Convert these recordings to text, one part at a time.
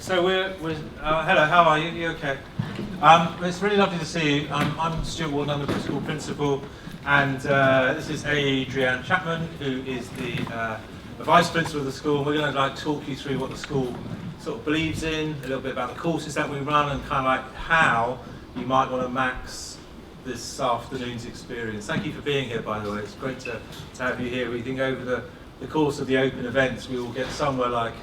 So hello, how are you? You okay? It's really lovely to see you. I'm Stuart, I'm the school principal, and this is Adrianne Chapman, who is the vice principal of the school. We're going to talk you through what the school sort of believes in, a little bit about the courses that we run, and kind of how you might want to max this afternoon's experience. Thank you for being here, by the way. It's great to have you here. We think over the course of the open events, we will get somewhere around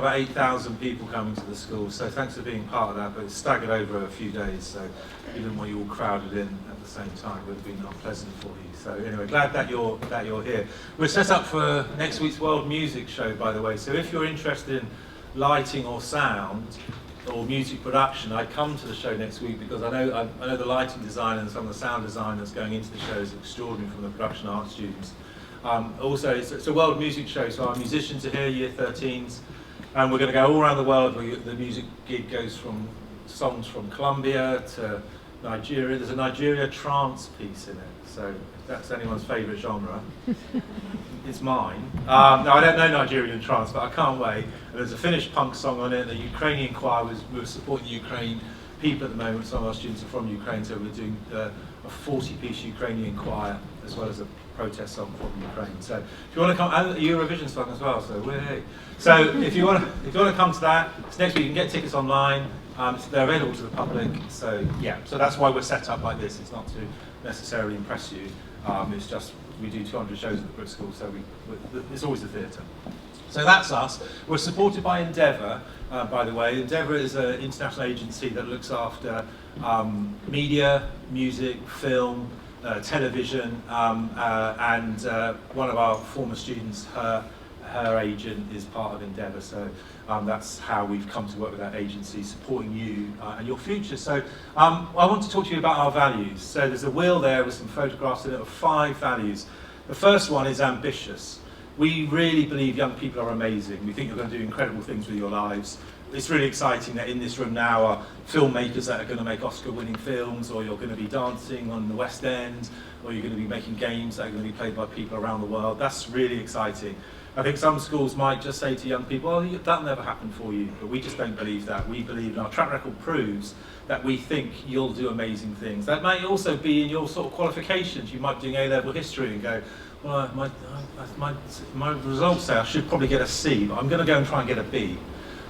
8,000 people coming to the school. So thanks for being part of that, but it's staggered over a few days, so we didn't want you all crowded in at the same time. It would have been unpleasant for you. So anyway, glad that you're here. We're set up for next week's World Music Show, by the way. So if you're interested in lighting or sound or music production, I'd come to the show next week, because I know the lighting design and some of the sound design that's going into the show is extraordinary from the production art students. Also, it's a world music show, so our musicians are here, year 13s, and we're going to go all around the world. The music gig goes from songs from Colombia to Nigeria. There's a Nigeria trance piece in it, so if that's anyone's favourite genre, it's mine. No, I don't know Nigerian trance, but I can't wait. And there's a Finnish punk song on it. The Ukrainian choir we're supporting Ukraine people at the moment. Some of our students are from Ukraine, so we're doing a 40-piece Ukrainian choir as well as a protest song from Ukraine. So if you want to come, and a Eurovision song as well. So we're here. So if you want to come to that, it's next week. You can get tickets online. They're available to the public. So yeah. So that's why we're set up like this. It's not to necessarily impress you. It's just we do 200 shows at the BRIT school, so it's always a theatre. So that's us. We're supported by Endeavour, by the way. Endeavour is an international agency that looks after media, music, film, television, and one of our former students, her agent is part of Endeavour, so that's how we've come to work with that agency, supporting you and your future. So I want to talk to you about our values. So there's a wheel there with some photographs in it of 5 values. The first one is ambitious. We really believe young people are amazing. We think you're going to do incredible things with your lives. It's really exciting that in this room now are filmmakers that are going to make Oscar-winning films, or you're going to be dancing on the West End, or you're going to be making games that are going to be played by people around the world. That's really exciting. I think some schools might just say to young people, oh, that'll never happen for you, but we just don't believe that. We believe, and our track record proves, that we think you'll do amazing things. That may also be in your sort of qualifications. You might be doing A-level history and go, well, my results say I should probably get a C, but I'm going to go and try and get a B.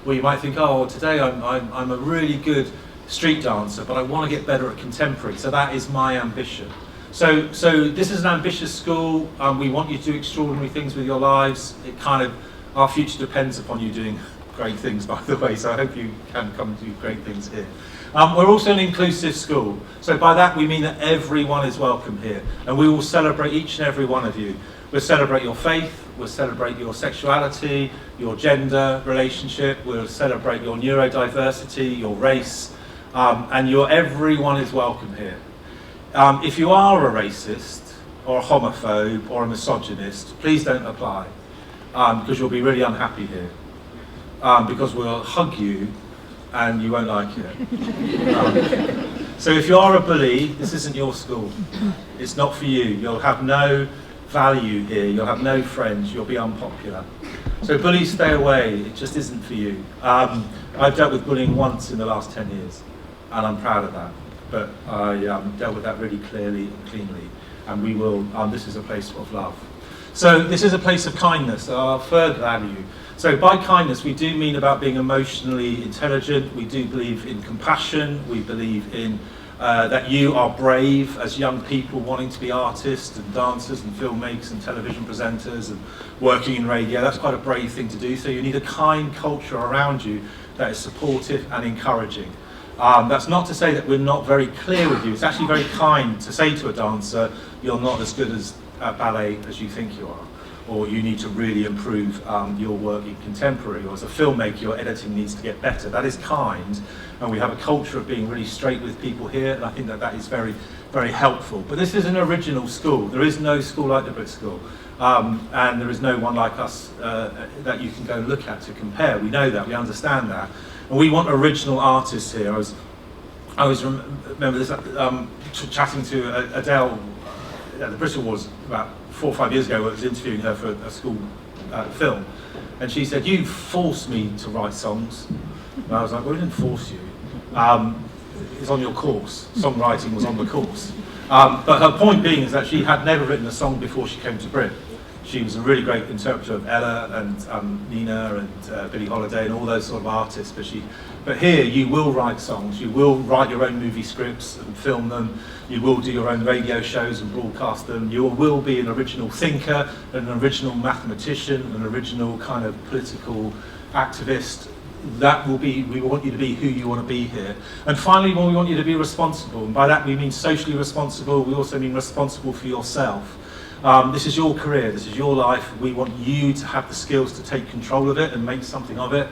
Or you might think, oh, today I'm a really good street dancer, but I want to get better at contemporary, so that is my ambition. So this is an ambitious school. We want you to do extraordinary things with your lives. Our future depends upon you doing great things, by the way, so I hope you can come and do great things here. We're also an inclusive school, so by that we mean that everyone is welcome here, and we will celebrate each and every one of you. We'll celebrate your faith, we'll celebrate your sexuality, your gender relationship, we'll celebrate your neurodiversity, your race, and everyone is welcome here. If you are a racist, or a homophobe, or a misogynist, please don't apply, because you'll be really unhappy here, because we'll hug you and you won't like it. So if you are a bully, this isn't your school. It's not for you. You'll have no value here. You'll have no friends. You'll be unpopular. So bullies, stay away. It just isn't for you. I've dealt with bullying once in the last 10 years, and I'm proud of that. But I dealt with that really clearly and cleanly. And we will, this is a place of love. So this is a place of kindness, our third value. So by kindness, we do mean about being emotionally intelligent. We do believe in compassion. We believe in that you are brave as young people wanting to be artists and dancers and filmmakers and television presenters and working in radio. That's quite a brave thing to do. So you need a kind culture around you that is supportive and encouraging. That's not to say that we're not very clear with you. It's actually very kind to say to a dancer, you're not as good at ballet as you think you are, or you need to really improve your work in contemporary, or as a filmmaker, your editing needs to get better. That is kind, and we have a culture of being really straight with people here, and I think that is very, very helpful. But this is an original school. There is no school like the BRIT school, and there is no one like us that you can go and look at to compare. We know that, we understand that. And we want original artists here. I was remember this chatting to Adele at the BRIT Awards about 4 or 5 years ago. I was interviewing her for a school film, And she said, "You forced me to write songs." And I was like, "Well, I didn't force you. It's on your course. Songwriting was on the course." But her point being is that she had never written a song before she came to BRIT. She was a really great interpreter of Ella and Nina and Billie Holiday and all those sort of artists. But here you will write songs, you will write your own movie scripts and film them, you will do your own radio shows and broadcast them, you will be an original thinker, an original mathematician, an original kind of political activist. That will be, we want you to be who you want to be here. And finally, we want you to be responsible. And by that we mean socially responsible, we also mean responsible for yourself. This is your career, this is your life. We want you to have the skills to take control of it and make something of it.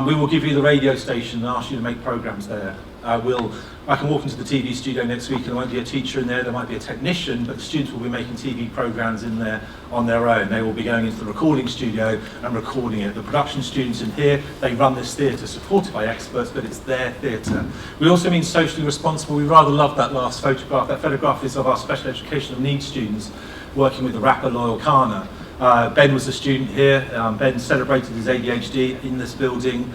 We will give you the radio station and ask you to make programs there. I can walk into the TV studio next week and there won't be a teacher in there, there might be a technician, but the students will be making TV programs in there on their own. They will be going into the recording studio and recording it. The production students in here, they run this theatre supported by experts, but it's their theatre. We also mean socially responsible. We rather love that last photograph. That photograph is of our special educational needs students working with the rapper Loyal Kana. Ben was a student here. Ben celebrated his ADHD in this building.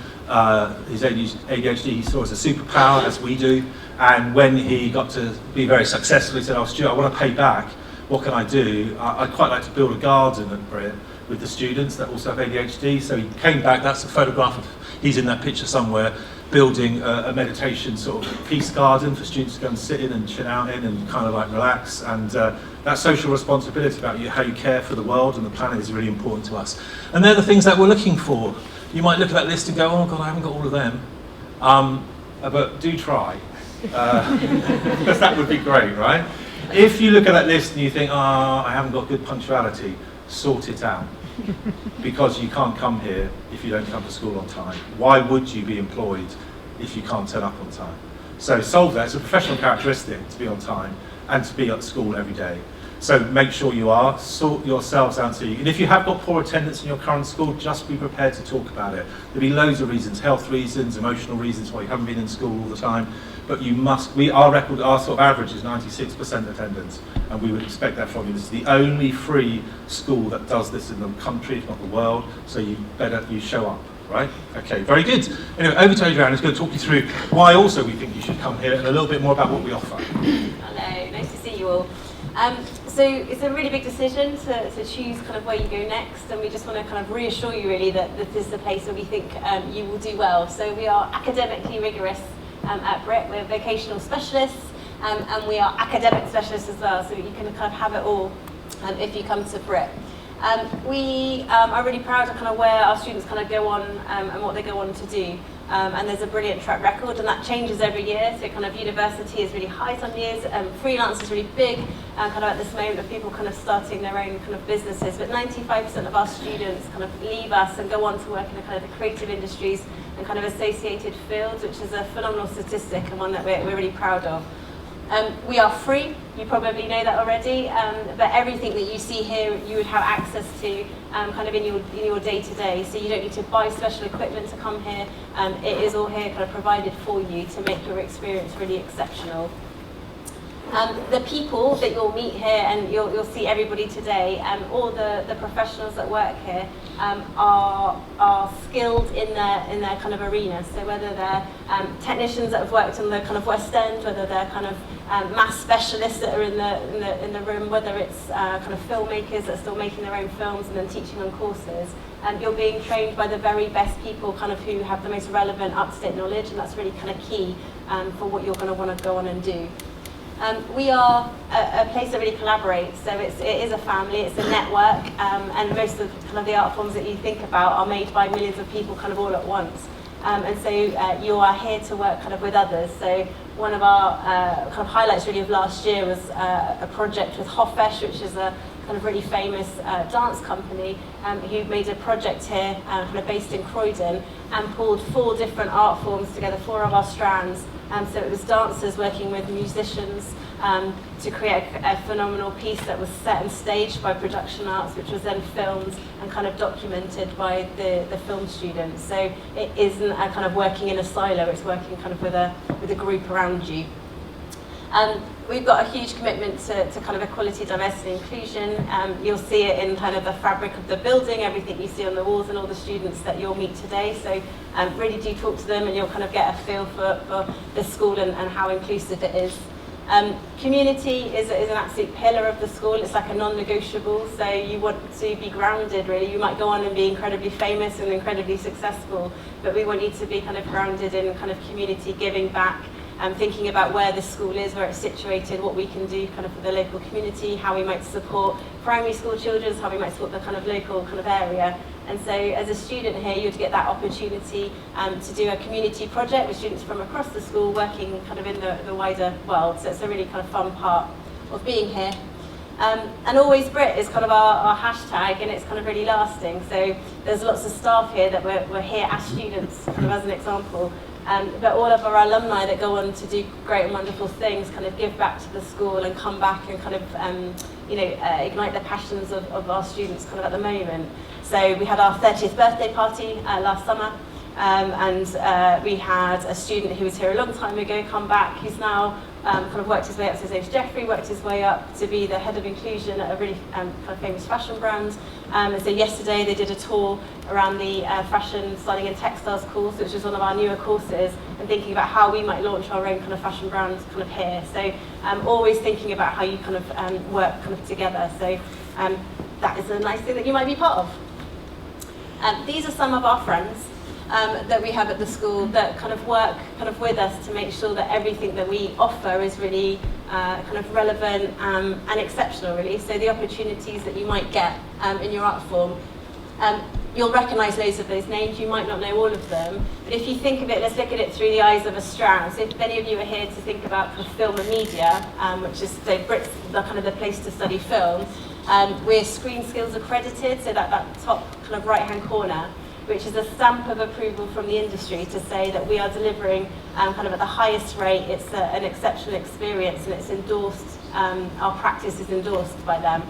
His ADHD he saw as a superpower, as we do. And when he got to be very successful, he said, "Oh, Stuart, I want to pay back. What can I do? I'd quite like to build a garden at BRIT with the students that also have ADHD." So he came back. That's a photograph of, he's in that picture somewhere, building a meditation sort of peace garden for students to go and sit in and chill out in and kind of like relax. And that social responsibility about how you care for the world and the planet is really important to us. And they're the things that we're looking for. You might look at that list and go, "Oh God, I haven't got all of them." But do try, because that would be great, right? If you look at that list and you think, "Oh, I haven't got good punctuality," sort it out. Because you can't come here if you don't come to school on time. Why would you be employed if you can't turn up on time? So solve that. It's a professional characteristic to be on time and to be at school every day. So make sure you are, sort yourselves out. And if you have got poor attendance in your current school, just be prepared to talk about it. There'll be loads of reasons, health reasons, emotional reasons why you haven't been in school all the time. But you must, our sort of average is 96% attendance, and we would expect that from you. This is the only free school that does this in the country, if not the world, so you show up, right? Okay, very good. Anyway, over to Adrianne, who's going to talk you through why also we think you should come here and a little bit more about what we offer. Hello, nice to see you all. So it's a really big decision to choose kind of where you go next, and we just want to kind of reassure you really that this is a place where we think you will do well. So we are academically rigorous at BRIT. We're vocational specialists, and we are academic specialists as well, so you can kind of have it all if you come to BRIT. We are really proud of kind of where our students kind of go on and what they go on to do. And there's a brilliant track record, and that changes every year. So kind of university is really high some years, freelance is really big, kind of at this moment of people kind of starting their own kind of businesses. But 95% of our students kind of leave us and go on to work in the kind of the creative industries and kind of associated fields, which is a phenomenal statistic and one that we're really proud of. We are free, you probably know that already, but everything that you see here you would have access to kind of in your day-to-day, so you don't need to buy special equipment to come here. It is all here kind of provided for you to make your experience really exceptional. The people that you'll meet here, and you'll see everybody today, all the professionals that work here are skilled in their kind of arena. So whether they're technicians that have worked on the kind of West End, whether they're kind of maths specialists that are in the room, whether it's kind of filmmakers that are still making their own films and then teaching on courses, you're being trained by the very best people kind of who have the most relevant, up-to-date knowledge, and that's really kind of key for what you're going to want to go on and do. We are a place that really collaborates, so it is a family, it's a network, and most of kind of the art forms that you think about are made by millions of people kind of all at once. And so you are here to work kind of with others. So one of our kind of highlights really of last year was a project with Hofesh, which is a kind of really famous dance company, who made a project here kind of based in Croydon and pulled 4 different art forms together, 4 of our strands. So it was dancers working with musicians to create a phenomenal piece that was set and staged by Production Arts, which was then filmed and kind of documented by the film students. So it isn't a kind of working in a silo, it's working kind of with a group around you. we've got a huge commitment to kind of equality, diversity, inclusion. You'll see it in kind of the fabric of the building, everything you see on the walls and all the students that you'll meet today. So really do talk to them and you'll kind of get a feel for the school and how inclusive it is. Community is an absolute pillar of the school. It's like a non-negotiable, so you want to be grounded really. You might go on and be incredibly famous and incredibly successful, but we want you to be kind of grounded in kind of community, giving back, and thinking about where the school is, where it's situated, what we can do kind of for the local community, how we might support primary school children, how we might support the kind of local kind of area. And so as a student here, you'd get that opportunity to do a community project with students from across the school working kind of in the wider world. So it's a really kind of fun part of being here. And Always BRIT is kind of our hashtag, and it's kind of really lasting. So there's lots of staff here that we're here as students, kind of as an example. But all of our alumni that go on to do great and wonderful things kind of give back to the school and come back and kind of ignite the passions of our students kind of at the moment. So we had our 30th birthday party last summer, and we had a student who was here a long time ago come back, who's now kind of worked his way up, so his name's Jeffrey, worked his way up to be the head of inclusion at a really kind of famous fashion brand. And so yesterday they did a tour around the fashion styling and textiles course, which is one of our newer courses, and thinking about how we might launch our own kind of fashion brand kind of here. So always thinking about how you kind of work kind of together. So that is a nice thing that you might be part of. These are some of our friends that we have at the school that kind of work kind of with us to make sure that everything that we offer is really kind of relevant and exceptional really. So the opportunities that you might get in your art form, you'll recognise loads of those names, you might not know all of them, but if you think of it, let's look at it through the eyes of a strand. So if any of you are here to think about kind of film and media, which is so BRIT's the kind of the place to study film, we're Screen Skills accredited, so that top kind of right hand corner, which is a stamp of approval from the industry to say that we are delivering kind of at the highest rate. It's an exceptional experience and it's endorsed, our practice is endorsed by them.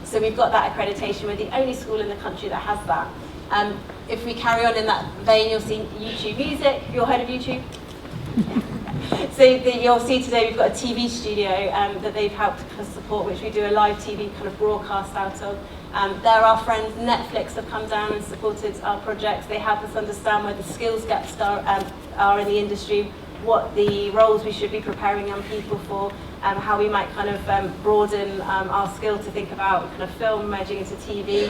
So we've got that accreditation. We're the only school in the country that has that. If we carry on in that vein, you'll see YouTube Music. Have you all heard of YouTube? So you'll see today we've got a TV studio that they've helped support, which we do a live TV kind of broadcast out of. They're our friends. Netflix have come down and supported our projects. They help us understand where the skills gaps are in the industry, what the roles we should be preparing young people for, how we might kind of broaden our skill to think about kind of film merging into TV.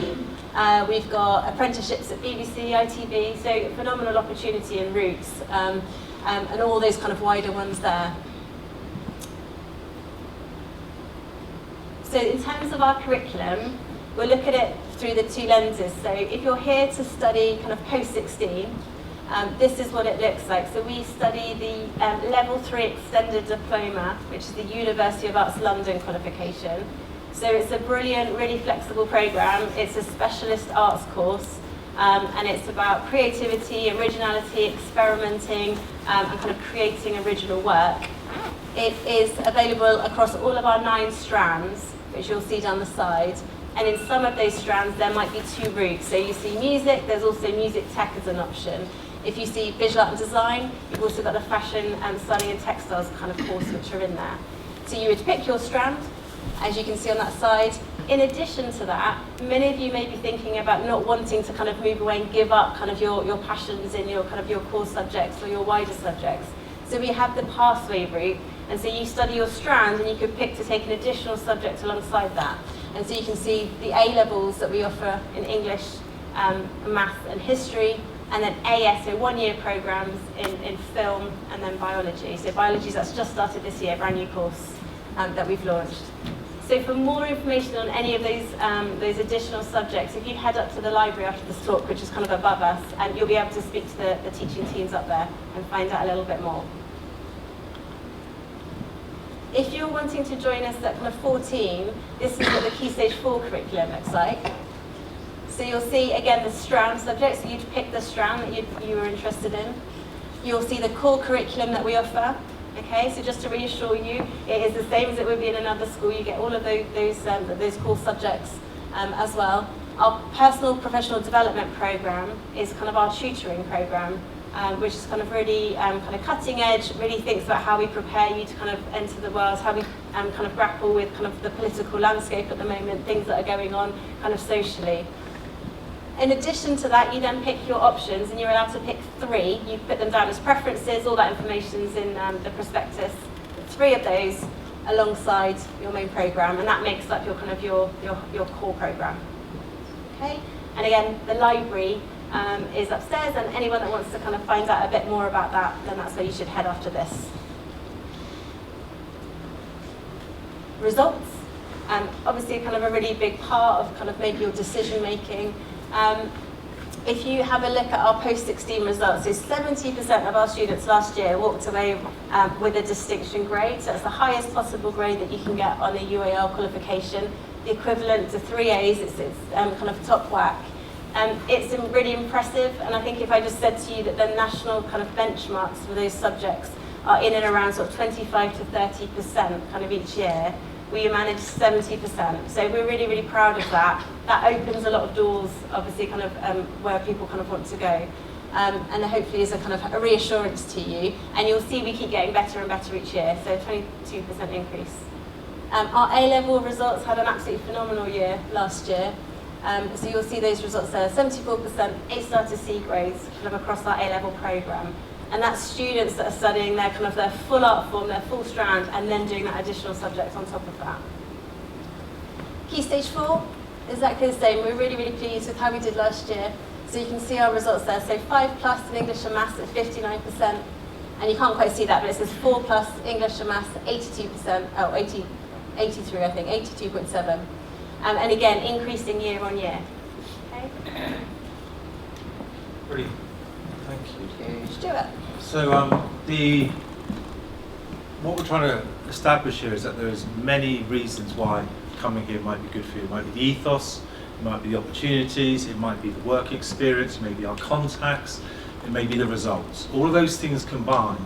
We've got apprenticeships at BBC, ITV, so phenomenal opportunity and routes, and all those kind of wider ones there. So in terms of our curriculum, we'll look at it through the two lenses. So if you're here to study kind of post-16, this is what it looks like. So we study the Level 3 Extended Diploma, which is the University of Arts London qualification. So it's a brilliant, really flexible programme. It's a specialist arts course, and it's about creativity, originality, experimenting, and kind of creating original work. It is available across all of our 9 strands, which you'll see down the side. And in some of those strands, there might be 2 routes. So you see music, there's also music tech as an option. If you see visual art and design, you've also got the fashion and styling and textiles kind of course which are in there. So you would pick your strand, as you can see on that side. In addition to that, many of you may be thinking about not wanting to kind of move away and give up kind of your passions in your kind of your core subjects or your wider subjects. So we have the pathway route, and so you study your strand and you could pick to take an additional subject alongside that. And so you can see the A levels that we offer in English, maths and history, and then AS, so 1-year programs in film and then biology. So biology, that's just started this year, brand new course that we've launched. So for more information on any of those additional subjects, if you head up to the library after this talk, which is kind of above us, and you'll be able to speak to the teaching teams up there and find out a little bit more. If you're wanting to join us at kind of 14, this is what the Key Stage 4 curriculum looks like. So you'll see, again, the strand subjects. So you'd pick the strand that you were interested in. You'll see the core curriculum that we offer. Okay, so just to reassure you, it is the same as it would be in another school. You get all of those core subjects as well. Our personal professional development program is kind of our tutoring program. which is kind of really kind of cutting edge, really thinks about how we prepare you to kind of enter the world, how we kind of grapple with kind of the political landscape at the moment, things that are going on kind of socially. In addition to that, you then pick your options, and you're allowed to pick 3. You put them down as preferences, all that information's in the prospectus. 3 of those alongside your main programme, and that makes up your kind of your core programme. Okay? And again, the library is upstairs, and anyone that wants to kind of find out a bit more about that, then that's where you should head after this. Results. Obviously kind of a really big part of kind of maybe your decision making. If you have a look at our post-16 results, so 70% of our students last year walked away with a distinction grade, so it's the highest possible grade that you can get on a UAL qualification, the equivalent to 3 A's, it's kind of top whack. It's really impressive, and I think if I just said to you that the national kind of benchmarks for those subjects are in and around sort of 25 to 30% kind of each year, we managed 70%. So we're really, really proud of that. That opens a lot of doors, obviously, kind of where people kind of want to go. And hopefully is a kind of a reassurance to you. And you'll see we keep getting better and better each year, so 22% increase. Our A-level results had an absolutely phenomenal year last year. So you'll see those results there, 74% A-star to C grades kind of across our A-level programme. And that's students that are studying their kind of their full art form, their full strand, and then doing that additional subject on top of that. Key stage 4, exactly the same. We're really, really pleased with how we did last year. So you can see our results there. So 5+ in English and Maths at 59%. And you can't quite see that, but it says 4+ English and Maths at 82%, 83 I think, 82.7. And again, increasing year on year. Okay. Brilliant. Thank you. Stuart. So what we're trying to establish here is that there's many reasons why coming here might be good for you. It might be the ethos, it might be the opportunities, it might be the work experience, maybe our contacts, it may be the results. All of those things combined,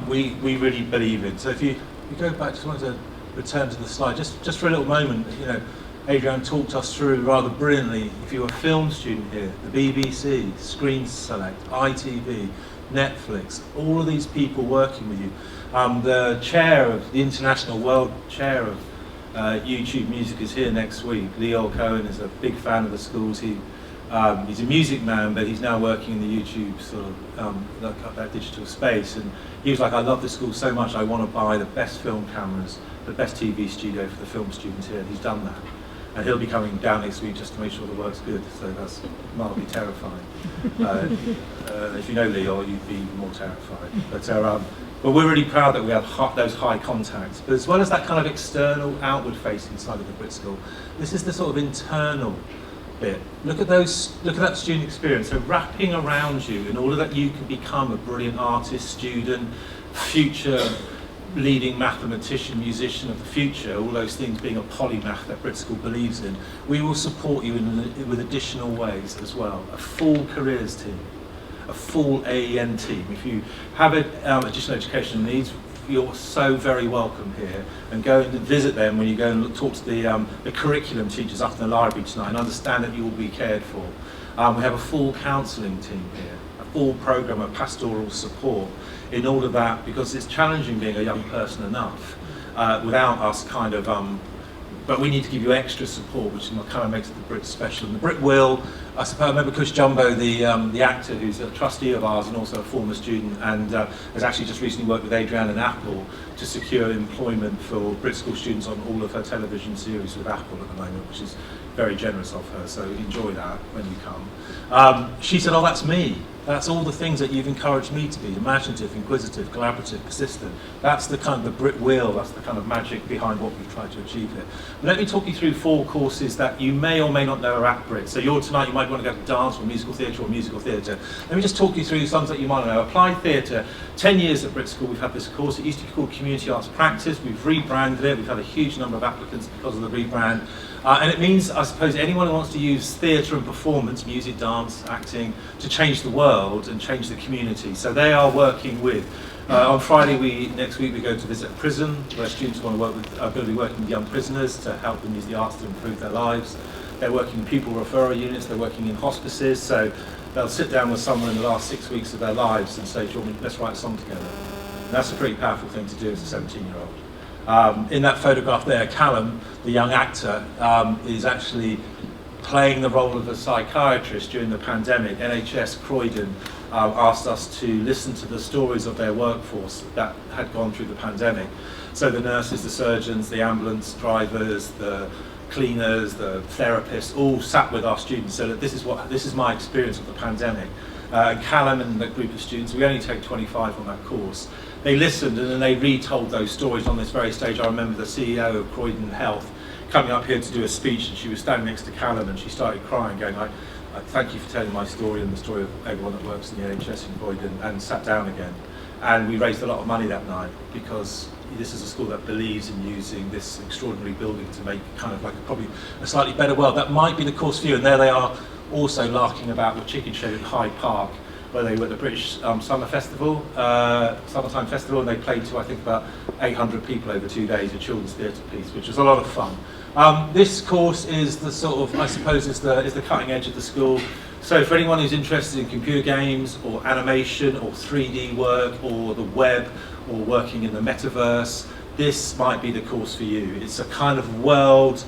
we really believe in. So if you go back, just wanted to return to the slide, just for a little moment, you know, Adrianne talked us through rather brilliantly, if you're a film student here, the BBC, Screen Select, ITV, Netflix, all of these people working with you. The chair of the International World Chair of YouTube Music is here next week. Leo Cohen is a big fan of the schools. He's a music man, but he's now working in the YouTube sort of that digital space. And he was like, I love the school so much, I want to buy the best film cameras, the best TV studio for the film students here. And he's done that. And he'll be coming down next week just to make sure the work's good, so that's mildly terrifying. If you know Leo, you'd be more terrified. But we're really proud that we have those high contacts. But as well as that kind of external, outward-facing side of the BRIT school, this is the sort of internal bit. Look at that student experience. So wrapping around you in order that you can become a brilliant artist, student, future leading mathematician, musician of the future, all those things being a polymath that BRIT School believes in, we will support you with additional ways as well. A full careers team, a full AEN team. If you have additional educational needs, you're so very welcome here, and go and visit them when you go and talk to the curriculum teachers up in the library tonight, and understand that you will be cared for. We have a full counselling team here, a full programme of pastoral support, in order that, because it's challenging being a young person enough without us kind of, but we need to give you extra support, which kind of makes the BRIT special. And the BRIT will, I suppose, I remember Cush Jumbo, the actor, who's a trustee of ours and also a former student, and has actually just recently worked with Adrianne and Apple to secure employment for BRIT School students on all of her television series with Apple at the moment, which is very generous of her, so enjoy that when you come. She said, oh, that's me. That's all the things that you've encouraged me to be: imaginative, inquisitive, collaborative, persistent. That's the kind of the BRIT wheel, that's the kind of magic behind what we've tried to achieve here. But let me talk you through 4 courses that you may or may not know are at BRIT. So tonight you might want to go to dance or musical theatre. Let me just talk you through some that you might know. Applied Theatre, 10 years at BRIT School we've had this course. It used to be called Community Arts Practice. We've rebranded it. We've had a huge number of applicants because of the rebrand. And it means, I suppose, anyone who wants to use theatre and performance, music, dance, acting, to change the world and change the community. So they are working with, on Friday next week we go to visit a prison where students are going to be working with young prisoners to help them use the arts to improve their lives. They're working in pupil referral units, they're working in hospices. So they'll sit down with someone in the last 6 weeks of their lives and say, let's write a song together. And that's a pretty powerful thing to do as a 17-year-old. In that photograph there, Callum, the young actor, is actually playing the role of a psychiatrist during the pandemic. NHS Croydon asked us to listen to the stories of their workforce that had gone through the pandemic. So the nurses, the surgeons, the ambulance drivers, the cleaners, the therapists, all sat with our students. So that this is my experience of the pandemic. Callum and the group of students, we only take 25 on that course. They listened and then they retold those stories on this very stage. I remember the CEO of Croydon Health coming up here to do a speech, and she was standing next to Callum and she started crying, going, I thank you for telling my story and the story of everyone that works in the NHS in Croydon, and sat down again. And we raised a lot of money that night because this is a school that believes in using this extraordinary building to make kind of like probably a slightly better world. That might be the course for you. And there they are also larking about with chicken show in Hyde Park, where they were at the British Summer Festival, Summertime Festival, and they played to, I think, about 800 people over 2 days, a children's theatre piece, which was a lot of fun. This course is the sort of, I suppose, is the cutting edge of the school. So for anyone who's interested in computer games or animation or 3D work or the web or working in the metaverse, this might be the course for you. It's a kind of world-class,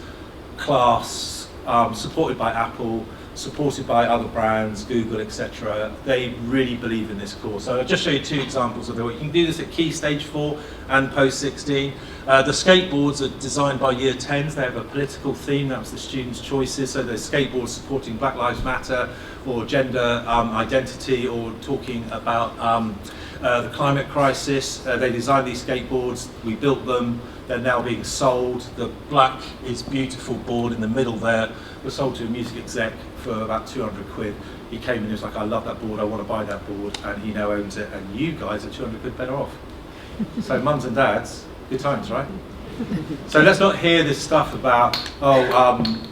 supported by Apple, supported by other brands, Google, etc. They really believe in this course. So I'll just show you 2 examples of the work. You can do this at Key Stage 4 and Post 16. The skateboards are designed by Year 10s. They have a political theme. That was the students' choices. So there's skateboards supporting Black Lives Matter or gender identity, or talking about the climate crisis. They designed these skateboards. We built them. They're now being sold. The black is beautiful board in the middle there was sold to a music exec for about 200 quid. He came in and he was like, I love that board, I want to buy that board, and he now owns it, and you guys are 200 quid better off. So mums and dads, good times, right? So let's not hear this stuff about, oh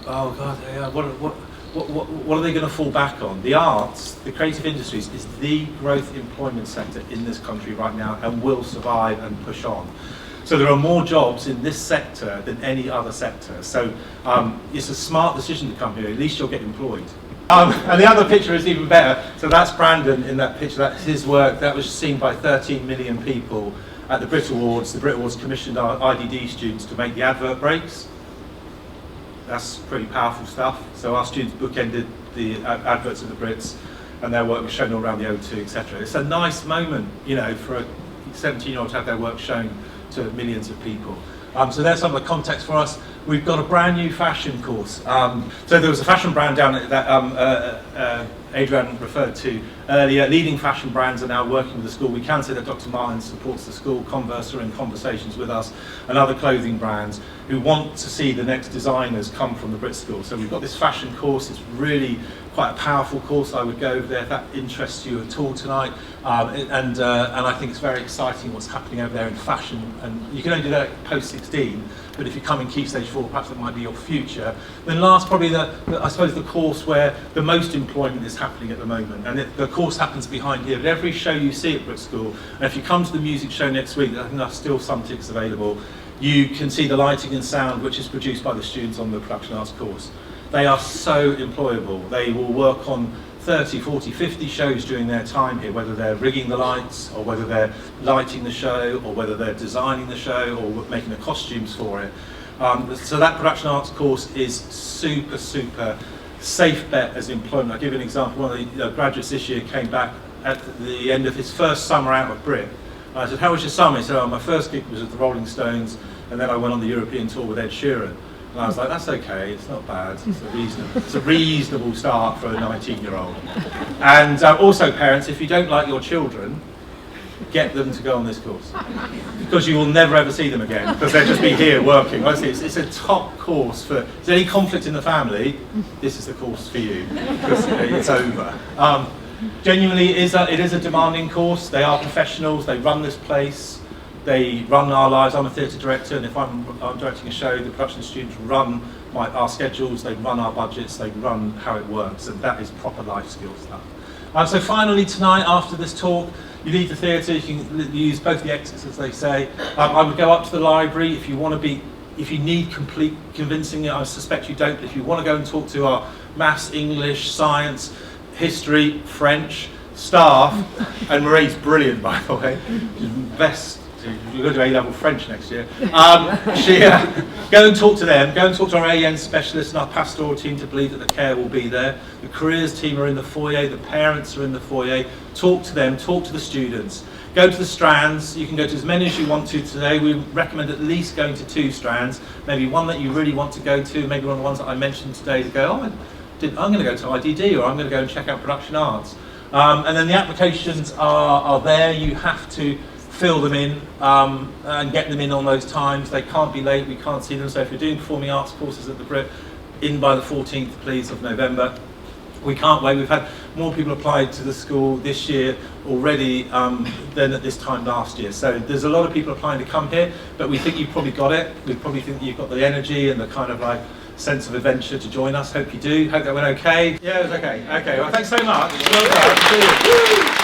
God, yeah, what are they going to fall back on? The arts, the creative industries, is the growth employment sector in this country right now and will survive and push on. So there are more jobs in this sector than any other sector. So it's a smart decision to come here. At least you'll get employed. And the other picture is even better. So that's Brandon in that picture. That's his work. That was seen by 13 million people at the BRIT Awards. The BRIT Awards commissioned our IDD students to make the advert breaks. That's pretty powerful stuff. So our students bookended the adverts of the Brits, and their work was shown all around the O2, etc. It's a nice moment, you know, for a 17-year-old to have their work shown to millions of people. So there's some of the context for us. We've got a brand new fashion course. So there was a fashion brand down that Adrianne referred to earlier. Leading fashion brands are now working with the school. We can say that Dr. Martin supports the school. Converse are in conversations with us, and other clothing brands who want to see the next designers come from the BRIT school. So we've got this fashion course. It's really quite a powerful course. I would go over there if that interests you at all tonight. And I think it's very exciting what's happening over there in fashion. And you can only do that at post 16, but if you come in Key Stage 4, perhaps that might be your future. Then last, probably I suppose the course where the most employment is happening at the moment. And the course happens behind here. But every show you see at BRIT School, and if you come to the music show next week, I think there's still some tickets available, you can see the lighting and sound which is produced by the students on the production arts course. They are so employable. They will work on 30, 40, 50 shows during their time here, whether they're rigging the lights, or whether they're lighting the show, or whether they're designing the show, or making the costumes for it. So that production arts course is super, super safe bet as employment. I'll give you an example. One of the graduates this year came back at the end of his first summer out of BRIT. I said, how was your summer? He said, oh, my first gig was with the Rolling Stones, and then I went on the European tour with Ed Sheeran. And I was like, that's okay, it's not bad, it's a reasonable start for a 19-year-old. And also parents, if you don't like your children, get them to go on this course. Because you will never ever see them again, because they'll just be here working. Honestly, it's a top course for, if there's any conflict in the family, this is the course for you, because it's over. Genuinely, it is a demanding course. They are professionals, they run this place. They run our lives. I'm a theatre director, and if I'm directing a show, the production students run our schedules, they run our budgets, they run how it works, and that is proper life skills stuff. So finally tonight, after this talk, you leave the theatre, you can use both the exits as they say. I would go up to the library if you want to be, if you need complete convincing, I suspect you don't, but if you want to go and talk to our maths, English, science, history, French, staff, and Marie's brilliant, by the way. She's best. You're going to do A-level French next year. Go and talk to them. Go and talk to our AN specialists and our pastoral team to believe that the care will be there. The careers team are in the foyer. The parents are in the foyer. Talk to them. Talk to the students. Go to the strands. You can go to as many as you want to today. We recommend at least going to 2 strands. Maybe one that you really want to go to. Maybe one of the ones that I mentioned today to go, I'm going to go to IDD, or I'm going to go and check out production arts. And then the applications are there. You have to fill them in and get them in on those times. They can't be late, we can't see them. So if you're doing performing arts courses at the BRIT, in by the 14th, please, of November. We can't wait. We've had more people applied to the school this year already than at this time last year. So there's a lot of people applying to come here, but we think you've probably got it. We probably think that you've got the energy and the kind of like sense of adventure to join us. Hope you do. Hope that went okay. Yeah, it was okay. Okay, well, thanks so much. Well done.